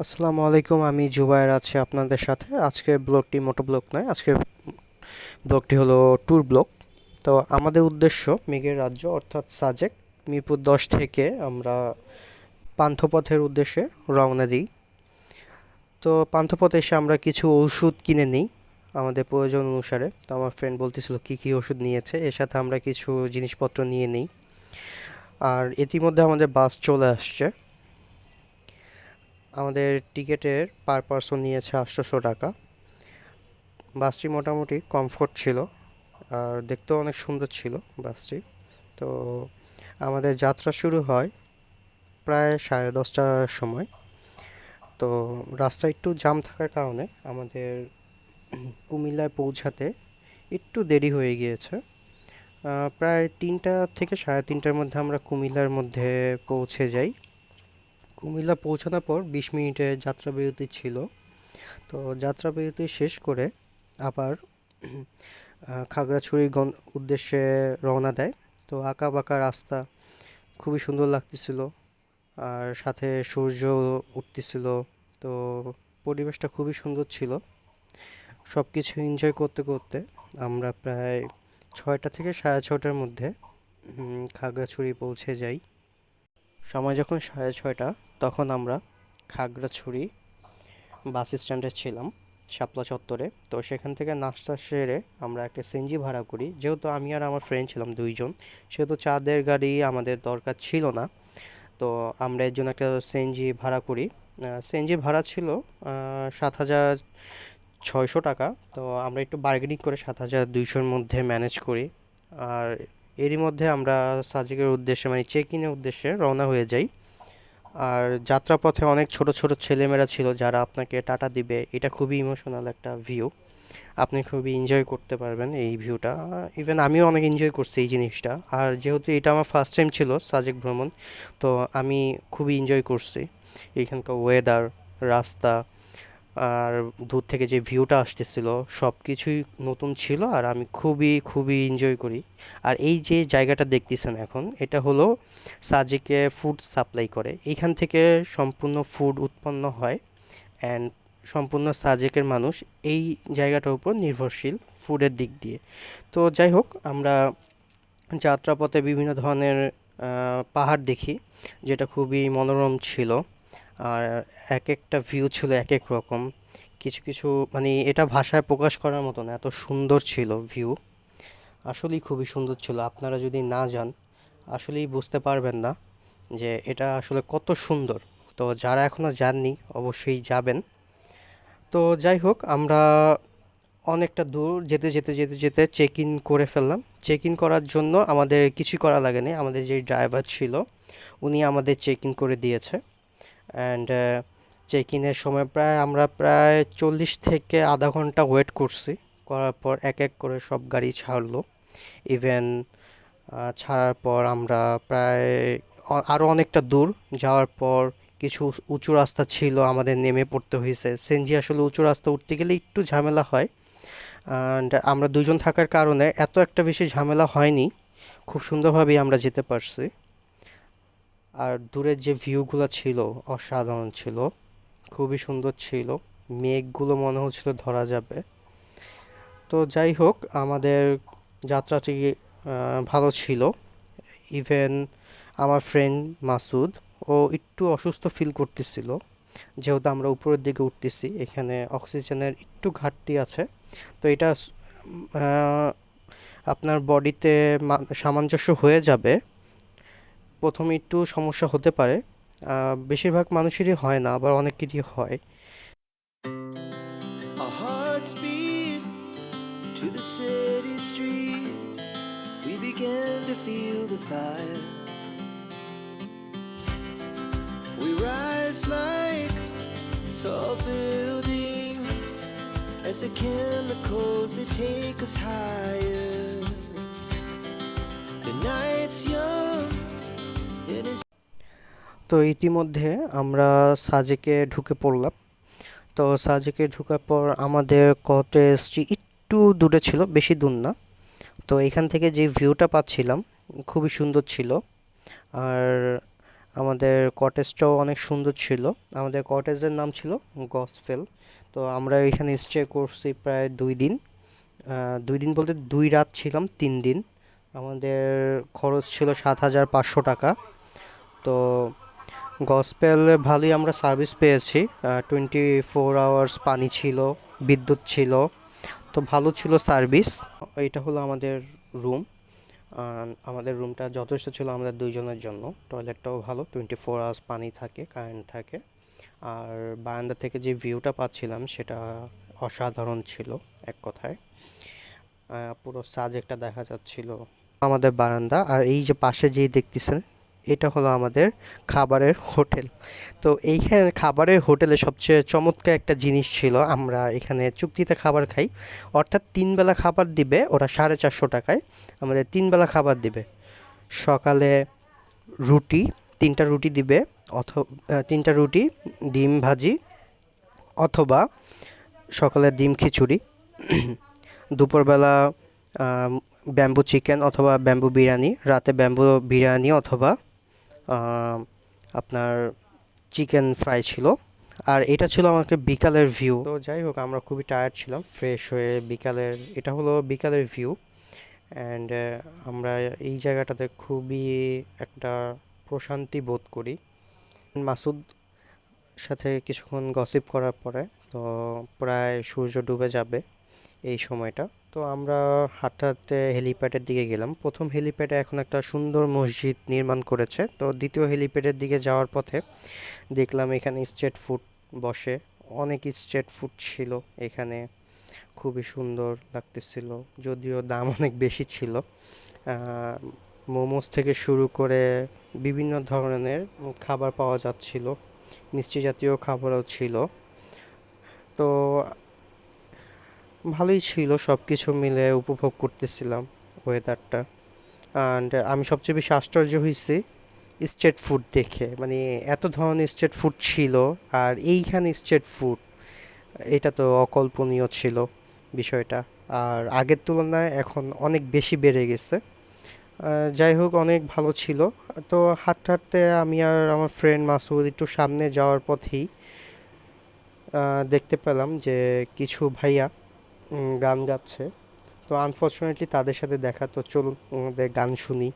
আসসালামু আলাইকুম, আমি জুবায়ের আছি আপনাদের সাথে। আজকের ব্লগটি মোটো ব্লগ নয়, আজকের ব্লগটি হলো ট্যুর ব্লগ। তো আমাদের উদ্দেশ্য মেঘের রাজ্য অর্থাৎ সাজেক। মিরপুর 10 থেকে আমরা পান্থপথের উদ্দেশ্যে রওনা দিই। তো পান্থপথে এসে আমরা কিছু ওষুধ কিনে নিই আমাদের প্রয়োজন অনুসারে। তো আমার ফ্রেন্ড বলতেছিল কী কী ওষুধ নিয়েছে, এর সাথে আমরা কিছু জিনিসপত্র নিয়ে নিই। আর ইতিমধ্যে আমাদের বাস চলে আসছে। আমাদের টিকিটের পার পারসন নিয়েছে 800 টাকা। বাসটি মোটামুটি কমফোর্ট ছিল আর দেখতেও অনেক সুন্দর ছিল বাসটি। তো আমাদের যাত্রা শুরু হয় প্রায় 10:30টার সময়। তো রাস্তা একটু জাম থাকার কারণে আমাদের কুমিল্লায় পৌঁছাতে একটু দেরি হয়ে গিয়েছে। প্রায় 3টা থেকে 3:30টার মধ্যে আমরা কুমিল্লার মধ্যে পৌঁছে যাই। কুমিল্লা পৌঁছানোর পর 20 মিনিটের যাত্রা বিরতি ছিল। তো যাত্রা বিরতি শেষ করে আবার খাগড়াছড়ির উদ্দেশ্যে রওনা দেয়। তো আঁকা বাঁকা রাস্তা খুবই সুন্দর লাগতেছিল, আর সাথে সূর্য উঠতেছিল। তো পরিবেশটা খুবই সুন্দর ছিল। সব কিছু এনজয় করতে করতে আমরা প্রায় 6টা থেকে 6:30টার মধ্যে খাগড়াছড়ি পৌঁছে যাই। সময় যখন 6:30, তখন আমরা খাগড়াছড়ি বাস স্ট্যান্ডে ছিলাম, শাপলা চত্বরে। তো সেখান থেকে নাস্তা সেরে আমরা একটা সিএনজি ভাড়া করি। যেহেতু আমি আর আমার ফ্রেন্ড ছিলাম দুইজন, সেহেতু চাঁদের গাড়ি আমাদের দরকার ছিল না। তো আমরা এর জন্য একটা সিএনজি ভাড়া করি। সিএনজি ভাড়া ছিল 7,600 টাকা। তো আমরা একটু বার্গেনিং করে 7,200-র মধ্যে ম্যানেজ করি। আর এরই মধ্যে আমরা সাজেকের উদ্দেশ্যে মানে চেক ইনের উদ্দেশ্যে রওনা হয়ে যাই। আর যাত্রাপথে অনেক ছোট ছোট ছেলেমেয়েরা ছিল যারা আপনাকে টাটা দিবে। এটা খুবই ইমোশনাল একটা ভিউ, আপনি খুবই এনজয় করতে পারবেন এই ভিউটা। ইভেন আমিও অনেক এনজয় করছি এই জিনিসটা। আর যেহেতু এটা আমার ফার্স্ট টাইম ছিল সাজেক ভ্রমণ, তো আমি খুবই এনজয় করছি এখানকার ওয়েদার, রাস্তা, আর দূর থেকে যে ভিউটা আসতেছিল সব কিছুই নতুন ছিল। আর আমি খুবই খুবই এনজয় করি। আর এই যে জায়গাটা দেখতেছেন এখন, এটা হলো সাজেকে ফুড সাপ্লাই করে। এইখান থেকে সম্পূর্ণ ফুড উৎপন্ন হয়, অ্যান্ড সম্পূর্ণ সাজেকের মানুষ এই জায়গাটার উপর নির্ভরশীল ফুডের দিক দিয়ে। তো যাই হোক, আমরা যাত্রাপথে বিভিন্ন ধরনের পাহাড় দেখি, যেটা খুবই মনোরম ছিল। আর এক একটা ভিউ ছিল এক এক রকম। কিছু কিছু মানে এটা ভাষায় প্রকাশ করার মতো না, এত সুন্দর ছিল ভিউ। আসলেই খুবই সুন্দর ছিল। আপনারা যদি না যান আসলেই বুঝতে পারবেন না যে এটা আসলে কত সুন্দর। তো যারা এখনও যাননি অবশ্যই যাবেন। তো যাই হোক, আমরা অনেকটা দূর যেতে যেতে যেতে যেতে চেক ইন করে ফেললাম। চেক ইন করার জন্য আমাদের কিছুই করা লাগেনি, আমাদের যে ড্রাইভার ছিল উনি আমাদের চেক ইন করে দিয়েছে। অ্যান্ড চেক ইনের সময় আমরা প্রায় 40 থেকে আধা ঘন্টা ওয়েট করছি। করার পর এক এক করে সব গাড়ি ছাড়লো। ইভেন ছাড়ার পর আমরা প্রায় আরও অনেকটা দূর যাওয়ার পর কিছু উঁচু রাস্তা ছিল, আমাদের নেমে পড়তে হয়েছে। সিএনজি আসলে উঁচু রাস্তা উঠতে গেলে একটু ঝামেলা হয়, অ্যান্ড আমরা দুজন থাকার কারণে এত একটা বেশি ঝামেলা হয়নি, খুব সুন্দরভাবেই আমরা যেতে পারছি। আর দূরের যে ভিউগুলো ছিল অসাধারণ ছিল, খুবই সুন্দর ছিল। মেঘগুলো মনে হচ্ছিল ধরা যাবে। তো যাই হোক, আমাদের যাত্রাটি ভালো ছিল। ইভেন আমার ফ্রেন্ড মাসুদ, ও একটু অসুস্থ ফিল করতেছিল। যেহেতু আমরা উপরের দিকে উঠতেছি, এখানে অক্সিজেনের একটু ঘাটতি আছে। তো এটা আহ, আপনার বডিতে সামঞ্জস্য হয়ে যাবে। প্রথমে একটু সমস্যা হতে পারে, বেশিরভাগ মানুষেরই হয় না, আবার অনেকেরই হয়। Our hearts beat to the city streets. We began to feel the fire. We rise like tall buildings as the chemicals they take us higher. The night's young and it's তো ইতিমধ্যে আমরা সাজেকে ঢুকে পড়লাম। তো সাজেকে ঢোকার পর আমাদের কটেজটি একটু দূরে ছিল, বেশি দূর না। তো এখান থেকে যে ভিউটা পাচ্ছিলাম খুবই সুন্দর ছিল। আর আমাদের কটেজটাও অনেক সুন্দর ছিল। আমাদের কটেজের নাম ছিল গসপেল। তো আমরা এখানে স্টে করছি প্রায় 2 দিন। 2 দিন বলতে 2 রাত ছিলাম, 3 দিন। আমাদের খরচ ছিল 7,500 টাকা। তো গসপেল ভালোই আমরা সার্ভিস পেয়েছি। 24 আওয়ার্স পানি ছিল, বিদ্যুৎ ছিল, তো ভালো ছিল সার্ভিস। এটা হলো আমাদের রুম। আমাদের রুমটা যথেষ্ট ছিল আমাদের দুইজনের জন্য। টয়লেটটাও ভালো, 24 আওয়ার্স পানি থাকে, কারেন্ট থাকে। আর বারান্দা থেকে যে ভিউটা পাচ্ছিলাম সেটা অসাধারণ ছিল এক কথায়। পুরো সাজেকটা দেখা যাচ্ছিল আমাদের বারান্দা। আর এই যে পাশে যেই দেখতেছেন, এটা হলো আমাদের খাবারের হোটেল। তো এইখানে খাবারের হোটেলে সবচেয়ে চমৎকার একটা জিনিস ছিল, আমরা এখানে চুক্তিতে খাবার খাই। অর্থাৎ 3 বেলা খাবার দিবে ওরা 450 টাকায়। আমাদের 3 বেলা খাবার দিবে। সকালে রুটি, 3টা রুটি দিবে, অথবা 3টা রুটি, ডিম ভাজি, অথবা সকালে ডিম খিচুড়ি। দুপুরবেলা ব্যাম্বু চিকেন অথবা ব্যাম্বু বিরিয়ানি, রাতে ব্যাম্বু বিরিয়ানি অথবা আপনার চিকেন ফ্রাই ছিল। আর এটা ছিল আমাকে বিকালের ভিউ। তো যাই হোক, আমরা খুবই টায়ার্ড ছিলাম, ফ্রেশ হয়ে বিকালের, এটা হলো বিকালের ভিউ। অ্যান্ড আমরা এই জায়গাটাতে খুবই একটা প্রশান্তি বোধ করি। মাসুদ সাথে কিছুক্ষণ গসিপ করার পরে তো প্রায় সূর্য ডুবে যাবে এই সময়টা। তো আমরা হাঁটতে হাঁটতে হেলিপ্যাডের দিকে গেলাম। প্রথম হেলিপ্যাডে এখন একটা সুন্দর মসজিদ নির্মাণ করেছে। তো দ্বিতীয় হেলিপ্যাডের দিকে যাওয়ার পথে দেখলাম এখানে স্ট্রিট ফুড বসে। অনেক স্ট্রিট ফুড ছিল এখানে, খুবই সুন্দর লাগতেছিল, যদিও দাম অনেক বেশি ছিল। মোমোস থেকে শুরু করে বিভিন্ন ধরনের খাবার পাওয়া যাচ্ছিল, মিষ্টি জাতীয় খাবারও ছিল। তো ভালোই ছিল, সব কিছু মিলে উপভোগ করতেছিলাম ওয়েদারটা। অ্যান্ড আমি সবচেয়ে বেশি আশ্চর্য হয়েছি স্ট্রিট ফুড দেখে, মানে এত ধরনের স্ট্রিট ফুড ছিল। আর এইখানে স্ট্রিট ফুড, এটা তো অকল্পনীয় ছিল বিষয়টা। আর আগের তুলনায় এখন অনেক বেশি বেড়ে গেছে। যাই হোক, অনেক ভালো ছিল। তো হাঁটতে হাঁটতে আমি আর আমার ফ্রেন্ড মাসুদ একটু সামনে যাওয়ার পথেই দেখতে পেলাম যে কিছু ভাইয়া গান গাচ্ছে। তো আনফর্চুনেটলি তাদের সাথে দেখা, তো চলুন ওদের গান শুনি।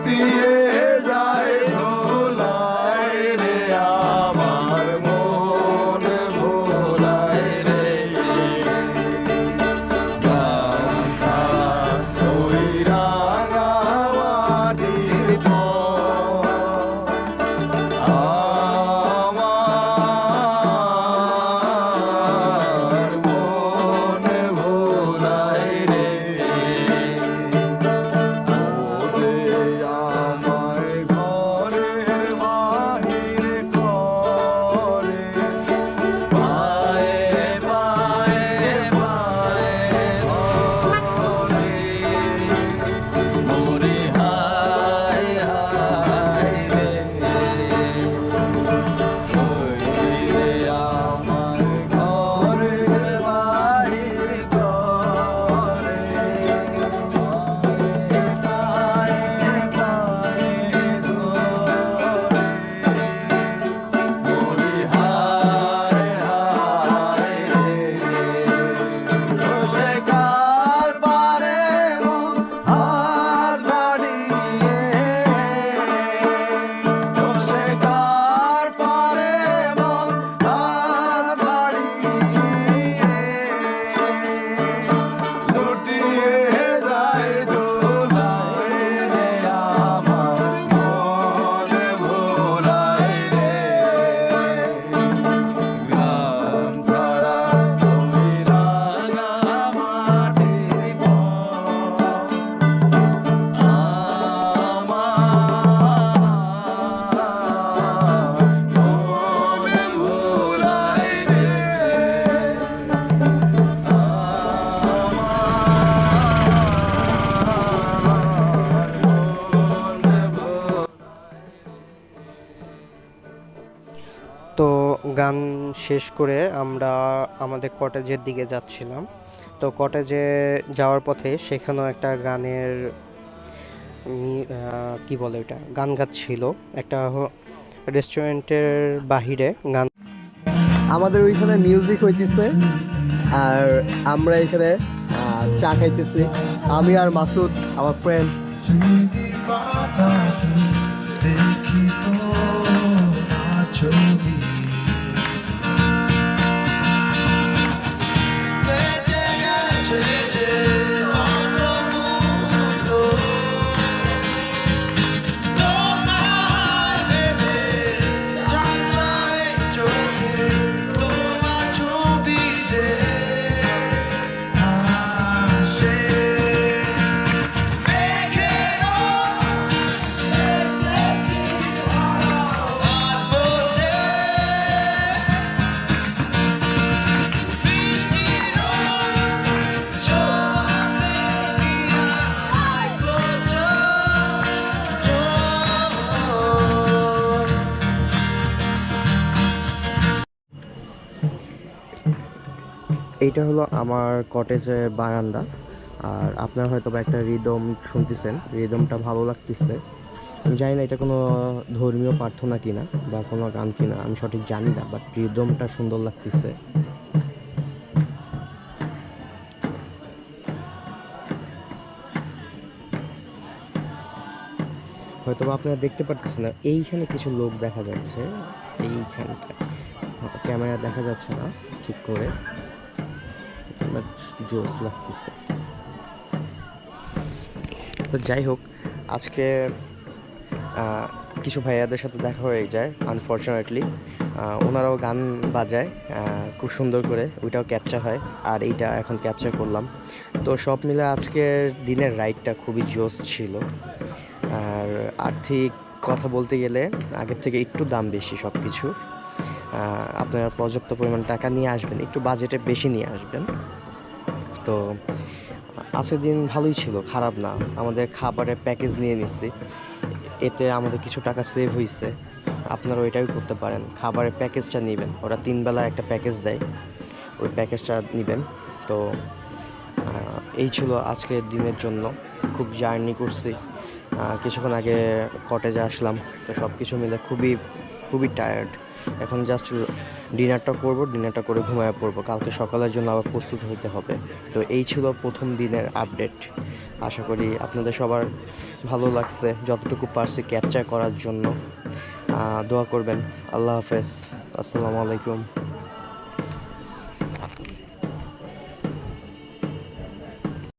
লুটিয়ে যায় দোলায় রে আমার মন ভোলায় রে গামছা ওই রাঙা মাটির পর আমার মন ভোলায় রে ওরে আমায় ঘরের বাহির করে পায়ে পায়ে পায়ে ধরে মোরে হায় হায় রে ওই রে আমার ঘরের বাহির করে পায়ে পায়ে ধরে মোরে হায় হায় রে সে কার পারে মন হাত বাড়িয়ে সে কার পারে মন হাত বাড়িয়ে লুটিয়ে যায় দোলায় রে আমার মন ভোলায় রে গ্রাম ছাড়া ওই রাঙা মাটির পর আমার মন ভোলায় রে তো গান শেষ করে আমরা আমাদের কটেজের দিকে যাচ্ছিলাম। তো কটেজে যাওয়ার পথে সেখানেও একটা গানের কি বলে ওটা, গান গাচ্ছিল একটা রেস্টুরেন্টের বাহিরে গান। আমাদের ওইখানে মিউজিক হইতেছে আর আমরা এখানে চা খাইতেছি, আমি আর মাসুদ আমার ফ্রেন্ড। এইটা হলো আমার কটেজের বারান্দা, আর আপনারা হয়তো বা একটা রিদম শুনতেছেন, রিদমটা ভালো লাগতেছে। আমি জানি না এটা কোনো ধর্মীয় প্রার্থনা কিনা বা কোনো গান কিনা, আমি সঠিক জানি না, বাট রিদমটা সুন্দর লাগতেছে। হয়তো বা আপনারা দেখতে পারতেছেন না, এইখানে কিছু লোক দেখা যাচ্ছে, এইখানটা ক্যামেরা দেখা যাচ্ছে না ঠিক করে, বাট জোস লাগতেছে। তো যাই হোক, আজকে কিছু ভাইয়াদের সাথে দেখা হয়ে যায় আনফর্চুনেটলি। ওনারাও গান বাজায় খুব সুন্দর করে, ওইটাও ক্যাপচার হয়, আর এইটা এখন ক্যাপচার করলাম। তো সব মিলে আজকের দিনের রাইডটা খুবই জোস ছিল। আর আর্থিক কথা বলতে গেলে আগের থেকে একটু দাম বেশি সব কিছুর। আপনারা পর্যাপ্ত পরিমাণ টাকা নিয়ে আসবেন, একটু বাজেটে বেশি নিয়ে আসবেন। তো আজকের দিন ভালোই ছিল, খারাপ না। আমাদের খাবারের প্যাকেজ নিয়ে নিচ্ছি, এতে আমাদের কিছু টাকা সেভ হয়েছে। আপনারা ওইটাই করতে পারেন, খাবারের প্যাকেজটা নেবেন, ওরা 3 বেলা একটা প্যাকেজ দেয়, ওই প্যাকেজটা নেবেন। তো এই ছিল আজকের দিনের জন্য। খুব জার্নি করছি, কিছুক্ষণ আগে কটেজে আসলাম, তো সব কিছু মিলে খুবই টায়ার্ড। এখন জাস্ট ডিনারটা করব, ডিনারটা করে ঘুমায় পড়বো, কালকে সকালের জন্য আবার প্রস্তুত হতে হবে। তো এই ছিল প্রথম দিনের আপডেট। আশা করি আপনাদের সবার ভালো লাগছে, যতটুকু পারছি ক্যাপচার করার জন্য। দোয়া করবেন। আল্লাহ হাফেজ, আসসালামু আলাইকুম।